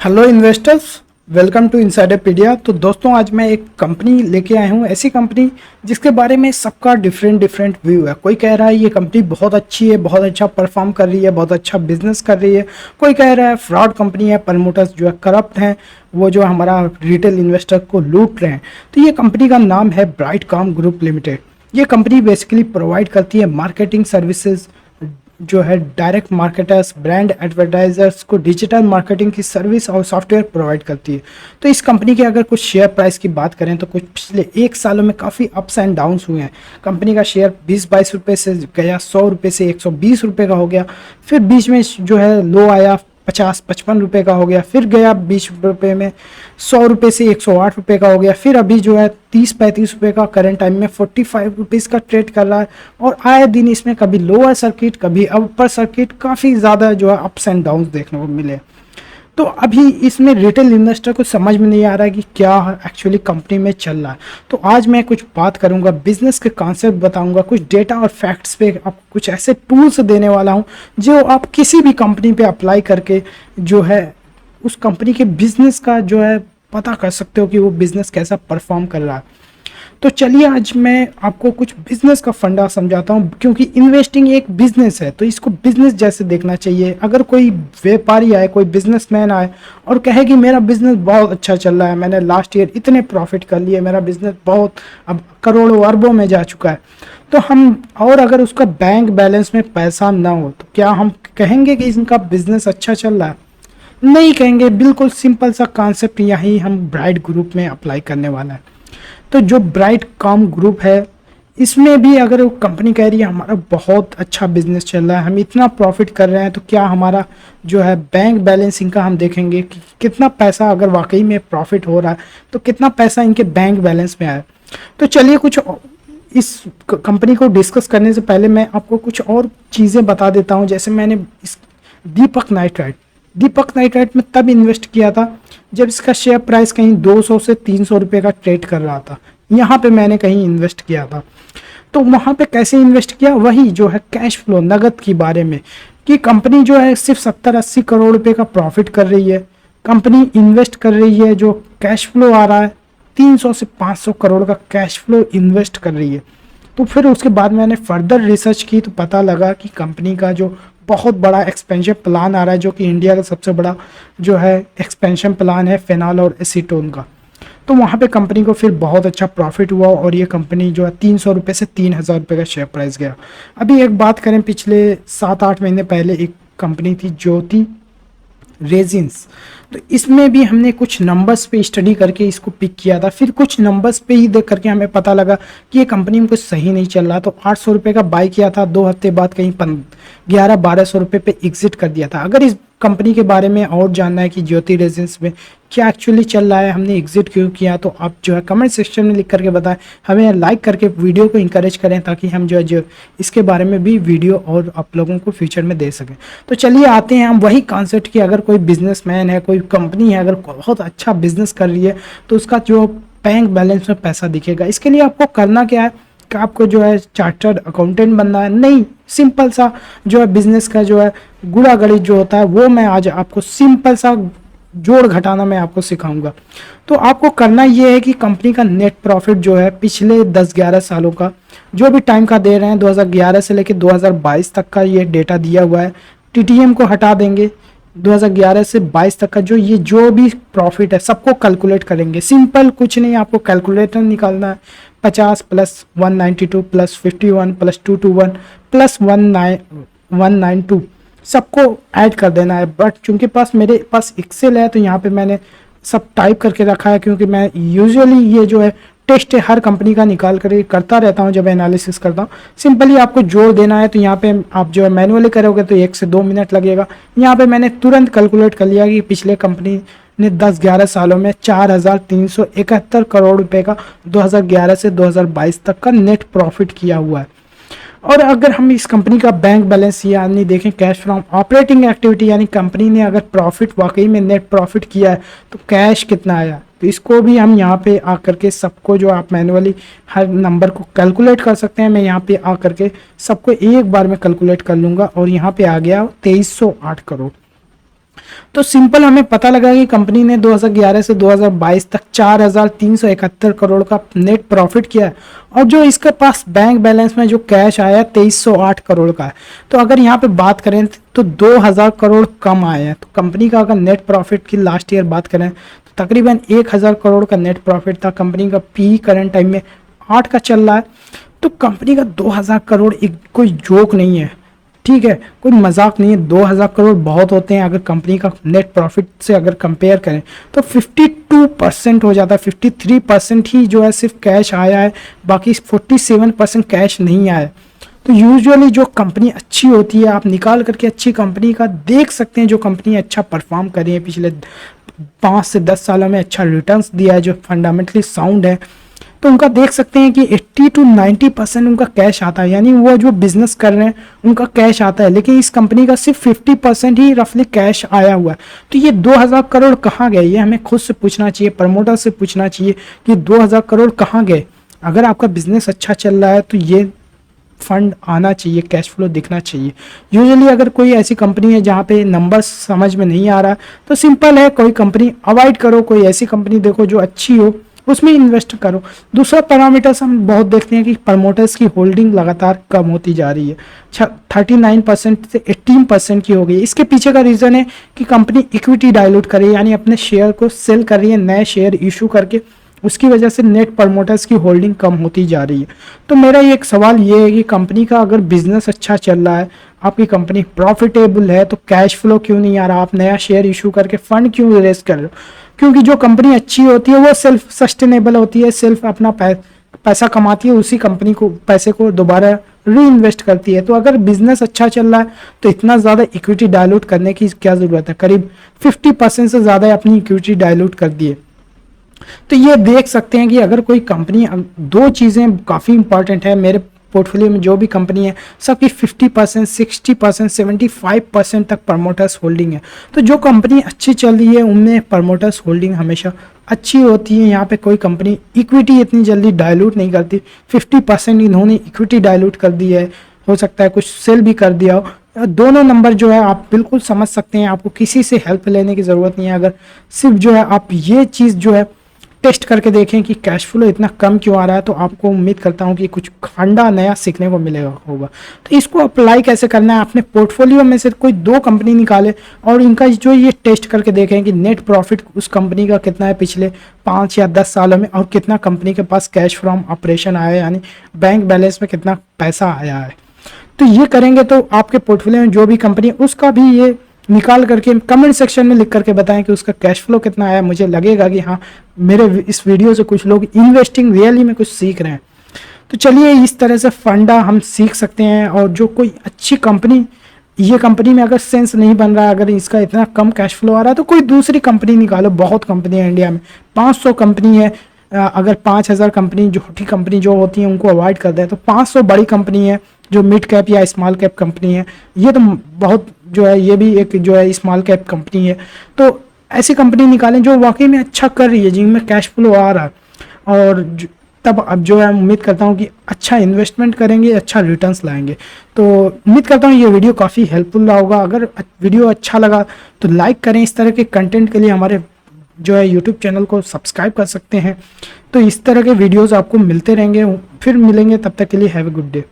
Hello investors, welcome to Insiderpedia. तो दोस्तों, आज मैं एक कंपनी लेके आया हूँ, ऐसी कंपनी जिसके बारे में सबका डिफरेंट व्यू है। कोई कह रहा है ये कंपनी बहुत अच्छी है, बहुत अच्छा परफॉर्म कर रही है, बहुत अच्छा बिजनेस कर रही है। कोई कह रहा है फ्रॉड कंपनी है, प्रमोटर्स जो है करप्ट हैं, वो जो हमारा रिटेल इन्वेस्टर को लूट रहे हैं। तो ये कंपनी का नाम है ब्राइटकॉम ग्रुप लिमिटेड। ये कंपनी बेसिकली प्रोवाइड करती है मार्केटिंग सर्विसेज, जो है डायरेक्ट मार्केटर्स, ब्रांड एडवर्टाइजर्स को डिजिटल मार्केटिंग की सर्विस और सॉफ्टवेयर प्रोवाइड करती है। तो इस कंपनी के अगर कुछ शेयर प्राइस की बात करें तो कुछ पिछले 1 सालों में काफ़ी अप्स एंड डाउन्स हुए हैं। कंपनी का शेयर 20-22 रुपये से गया 100 रुपये से 120 रुपये का हो गया, फिर बीच में जो है लो आया 50-55 रुपये का हो गया, फिर गया 20 रुपये में 100 रुपये से 108 रुपये का हो गया, फिर अभी जो है 30-35 रुपये का करंट टाइम में 45 रुपीज़ का ट्रेड कर रहा है। और आए दिन इसमें कभी लोअर सर्किट, कभी अपर सर्किट, काफ़ी ज़्यादा जो है अप्स एंड डाउन्स देखने को मिले। तो अभी इसमें रिटेल इन्वेस्टर को समझ में नहीं आ रहा है कि क्या एक्चुअली कंपनी में चल रहा है। तो आज मैं कुछ बात करूंगा, बिजनेस के कॉन्सेप्ट बताऊंगा, कुछ डेटा और फैक्ट्स पे आपको कुछ ऐसे टूल्स देने वाला हूं जो आप किसी भी कंपनी पे अप्लाई करके जो है उस कंपनी के बिजनेस का जो है पता कर सकते हो कि वो बिजनेस कैसा परफॉर्म कर रहा है। तो चलिए आज मैं आपको कुछ बिजनेस का फंडा समझाता हूँ, क्योंकि इन्वेस्टिंग एक बिजनेस है तो इसको बिजनेस जैसे देखना चाहिए। अगर कोई व्यापारी आए, कोई बिजनेसमैन आए और कहे कि मेरा बिजनेस बहुत अच्छा चल रहा है, मैंने लास्ट ईयर इतने प्रॉफिट कर लिए, मेरा बिजनेस बहुत अब करोड़ों अरबों में जा चुका है, तो हम, और अगर उसका बैंक बैलेंस में पैसा ना हो तो क्या हम कहेंगे कि इनका बिजनेस अच्छा चल रहा है? नहीं कहेंगे। बिल्कुल सिंपल सा कॉन्सेप्ट यही हम ब्राइट ग्रुप में अप्लाई करने वाला है। तो जो ब्राइट कॉम ग्रुप है, इसमें भी अगर वो कंपनी कह रही है हमारा बहुत अच्छा बिजनेस चल रहा है, हम इतना प्रॉफिट कर रहे हैं, तो क्या हमारा जो है बैंक बैलेंसिंग का हम देखेंगे कि कितना पैसा, अगर वाकई में प्रॉफिट हो रहा है तो कितना पैसा इनके बैंक बैलेंस में आया। तो चलिए कुछ इस कंपनी को डिस्कस करने से पहले मैं आपको कुछ और चीज़ें बता देता हूँ। जैसे मैंने इस दीपक नाइट्राइट में तब इन्वेस्ट किया था जब इसका शेयर प्राइस कहीं 200 से 300 रुपये का ट्रेड कर रहा था। यहाँ पे मैंने कहीं इन्वेस्ट किया था। तो वहाँ पे कैसे इन्वेस्ट किया, वही जो है कैश फ्लो, नगद की बारे में, कि कंपनी जो है सिर्फ 70-80 करोड़ रुपए का प्रॉफिट कर रही है, कंपनी इन्वेस्ट कर रही है, जो कैश फ्लो आ रहा है 300 से 500 करोड़ का कैश फ्लो इन्वेस्ट कर रही है। तो फिर उसके बाद मैंने फर्दर रिसर्च की तो पता लगा कि कंपनी का जो बहुत बड़ा एक्सपेंशन प्लान आ रहा है, जो कि इंडिया का सबसे बड़ा जो है एक्सपेंशन प्लान है फेनॉल और एसीटोन का। तो वहाँ पे कंपनी को फिर बहुत अच्छा प्रॉफिट हुआ और ये कंपनी जो है 300 रुपये से 3000 रुपये का शेयर प्राइस गया। अभी एक बात करें, पिछले 7-8 महीने पहले एक कंपनी थी ज्योति रेजिन्स, तो इसमें भी हमने कुछ नंबर्स पे स्टडी करके इसको पिक किया था। फिर कुछ नंबर्स पे ही देख करके हमें पता लगा कि ये कंपनी में कुछ सही नहीं चल रहा, तो 800 रुपये का बाय किया था, 2 हफ्ते बाद कहीं 1100-1200 रुपये पे एग्जिट कर दिया था। अगर इस कंपनी के बारे में और जानना है कि ज्योति रेजिन्स में क्या एक्चुअली चल रहा है, हमने एग्जिट क्यों किया, तो आप जो है कमेंट सेक्शन में लिख करके बताएं, हमें लाइक करके वीडियो को इंकरेज करें ताकि हम जो इसके बारे में भी वीडियो और आप लोगों को फ्यूचर में दे सकें। तो चलिए आते हैं हम वही कॉन्सेप्ट कि अगर कोई बिजनेसमैन है, कोई कंपनी है, अगर बहुत अच्छा बिजनेस कर रही है तो उसका जो बैंक बैलेंस में पैसा दिखेगा। इसके लिए आपको करना क्या है कि आपको जो है चार्टर्ड अकाउंटेंट बनना है नहीं, सिंपल सा जो है बिजनेस का जो है गुणा गणित जो होता है वो मैं आज आपको सिंपल सा जोड़ घटाना मैं आपको सिखाऊंगा। तो आपको करना ये है कि कंपनी का नेट प्रॉफिट जो है पिछले 10-11 सालों का जो भी टाइम का दे रहे हैं, 2011 से लेकर 2022 तक का ये डेटा दिया हुआ है, टीटीएम को हटा देंगे, 2011 से 22 तक का जो भी प्रॉफिट है सबको कैलकुलेट करेंगे। सिंपल कुछ नहीं, आपको कैलकुलेटर निकालना है। 50 प्लस 192 प्लस 51 प्लस 221 प्लस 192 सबको ऐड कर देना है। बट चूंकि मेरे पास एक्सेल है तो यहाँ पे मैंने सब टाइप करके रखा है, क्योंकि मैं यूजुअली ये जो है टेस्ट हर कंपनी का निकाल कर करता रहता हूँ जब एनालिसिस करता हूँ। सिंपली आपको जोड़ देना है, तो यहाँ पे आप जो है मैनुअली करोगे तो 1 से 2 मिनट लगेगा। यहाँ पे मैंने तुरंत कैलकुलेट कर लिया कि पिछले कंपनी ने 10-11 सालों में 4371 करोड़ रुपए का 2011 से 2022 तक का नेट प्रॉफिट किया हुआ है। और अगर हम इस कंपनी का बैंक बैलेंस यानी देखें कैश फ्रॉम ऑपरेटिंग एक्टिविटी, यानी कंपनी ने अगर प्रॉफिट वाकई में नेट प्रॉफिट किया है तो कैश कितना आया, तो इसको भी हम यहाँ पे आकर के सबको जो आप मैनुअली हर नंबर को कैलकुलेट कर सकते हैं। मैं यहाँ पे आकर के सबको एक बार में कैलकुलेट कर लूँगा और यहाँ पे आ गया 2308 करोड़। तो सिंपल हमें पता लगा कि कंपनी ने 2011 से 2022 तक 4,371 करोड़ का नेट प्रॉफिट किया है, और जो इसके पास बैंक बैलेंस में जो कैश आया 2,308 करोड़ का है। तो अगर यहाँ पे बात करें तो 2,000 करोड़ कम आए हैं। तो कंपनी का अगर नेट प्रॉफिट की लास्ट ईयर बात करें तो तकरीबन 1,000 करोड़ का नेट प्रॉफिट था। कंपनी का पी करंट टाइम में 8 का चल रहा है। तो कंपनी का 2,000 करोड़ एक कोई जोक नहीं है, ठीक है, कोई मजाक नहीं है। 2,000 करोड़ बहुत होते हैं। अगर कंपनी का नेट प्रॉफिट से अगर कंपेयर करें तो 52% हो जाता है। 53% ही जो है सिर्फ कैश आया है, बाकी 47% कैश नहीं आया। तो यूजुअली जो कंपनी अच्छी होती है आप निकाल करके अच्छी कंपनी का देख सकते हैं, जो कंपनी अच्छा परफॉर्म कर रही है पिछले 5 से 10 सालों में, अच्छा रिटर्न्स दिया है, जो फंडामेंटली साउंड है, तो उनका देख सकते हैं कि 80 to 90% उनका कैश आता है, यानी वो जो बिजनेस कर रहे हैं उनका कैश आता है। लेकिन इस कंपनी का सिर्फ 50% ही रफली कैश आया हुआ है। तो ये 2,000 करोड़ कहाँ गए, ये हमें खुद से पूछना चाहिए, प्रमोटर से पूछना चाहिए कि 2,000 करोड़ कहाँ गए। अगर आपका बिजनेस अच्छा चल रहा है तो ये फंड आना चाहिए, कैश फ्लो दिखना चाहिए। यूजुअली अगर कोई ऐसी कंपनी है जहाँ पे नंबर्स समझ में नहीं आ रहा तो सिंपल है, कोई कंपनी अवॉइड करो, कोई ऐसी कंपनी देखो जो अच्छी हो, उसमें इन्वेस्ट करो। दूसरा पैरामीटर्स हम बहुत देखते हैं कि प्रमोटर्स की होल्डिंग लगातार कम होती जा रही है, 39% से 18% की हो गई। इसके पीछे का रीज़न है कि कंपनी इक्विटी डाइल्यूट कर रही है, यानी अपने शेयर को सेल कर रही है, नए शेयर इशू करके, उसकी वजह से नेट प्रमोटर्स की होल्डिंग कम होती जा रही है। तो मेरा ये एक सवाल ये है कि कंपनी का अगर बिजनेस अच्छा चल रहा है, आपकी कंपनी प्रॉफिटेबल है, तो कैश फ्लो क्यों नहीं आ रहा, आप नया शेयर इशू करके फंड क्यों रेज कर रहे हो? क्योंकि जो कंपनी अच्छी होती है वो सेल्फ सस्टेनेबल होती है, सेल्फ अपना पैसा कमाती है, उसी कंपनी को पैसे को दोबारा री इन्वेस्ट करती है। तो अगर बिजनेस अच्छा चल रहा है तो इतना ज़्यादा इक्विटी डाइल्यूट करने की क्या ज़रूरत है? करीब 50% से ज़्यादा अपनी इक्विटी डाइल्यूट कर दी है। तो ये देख सकते हैं कि अगर कोई कंपनी, दो चीज़ें काफ़ी इंपॉर्टेंट है मेरे पोर्टफोलियो में, जो भी कंपनी है सबकी 50%, 60%, 75% तक प्रमोटर्स होल्डिंग है। तो जो कंपनी अच्छी चल रही है उनमें प्रमोटर्स होल्डिंग हमेशा अच्छी होती है। यहाँ पे कोई कंपनी इक्विटी इतनी जल्दी डाइल्यूट नहीं करती। 50% इन्होंने इक्विटी डाइल्यूट कर दी है, हो सकता है कुछ सेल भी कर दिया हो। दोनों नंबर जो है आप बिल्कुल समझ सकते हैं, आपको किसी से हेल्प लेने की ज़रूरत नहीं है। अगर सिर्फ जो है आप ये चीज़ जो है टेस्ट करके देखें कि कैश फ्लो इतना कम क्यों आ रहा है, तो आपको उम्मीद करता हूं कि कुछ फंडा नया सीखने को मिलेगा होगा। तो इसको अप्लाई कैसे करना है, अपने पोर्टफोलियो में से कोई 2 कंपनी निकाले और इनका जो ये टेस्ट करके देखें कि नेट प्रॉफिट उस कंपनी का कितना है पिछले 5 या 10 सालों में, और कितना कंपनी के पास कैश फ्रॉम ऑपरेशन आया है, यानी बैंक बैलेंस में कितना पैसा आया है। तो ये करेंगे तो आपके पोर्टफोलियो में जो भी कंपनी है उसका भी ये निकाल करके कमेंट सेक्शन में लिख करके बताएं कि उसका कैश फ्लो कितना आया। मुझे लगेगा कि हाँ, मेरे इस वीडियो से कुछ लोग इन्वेस्टिंग रियली में कुछ सीख रहे हैं। तो चलिए, इस तरह से फंडा हम सीख सकते हैं। और जो कोई अच्छी कंपनी, ये कंपनी में अगर सेंस नहीं बन रहा है, अगर इसका इतना कम कैश फ्लो आ रहा है, तो कोई दूसरी कंपनी निकालो। बहुत कंपनी है इंडिया में, 500 कंपनी है। अगर 5,000 कंपनी, छोटी कंपनी जो होती है उनको अवॉइड कर दें, तो 500 बड़ी कंपनी है जो मिड कैप या स्मॉल कैप कंपनी है। ये तो बहुत जो है, ये भी एक जो है स्मॉल कैप कंपनी है। तो ऐसी कंपनी निकालें जो वाकई में अच्छा कर रही है, जिनमें कैश फ्लो आ रहा है, और तब अब जो है उम्मीद करता हूँ कि अच्छा इन्वेस्टमेंट करेंगे, अच्छा रिटर्न्स लाएंगे। तो उम्मीद करता हूँ ये वीडियो काफ़ी हेल्पफुल रहा होगा। अगर वीडियो अच्छा लगा तो लाइक करें। इस तरह के कंटेंट के लिए हमारे जो है यूट्यूब चैनल को सब्सक्राइब कर सकते हैं। तो इस तरह के वीडियोज़ आपको मिलते रहेंगे। फिर मिलेंगे, तब तक के लिए हैव ए गुड डे।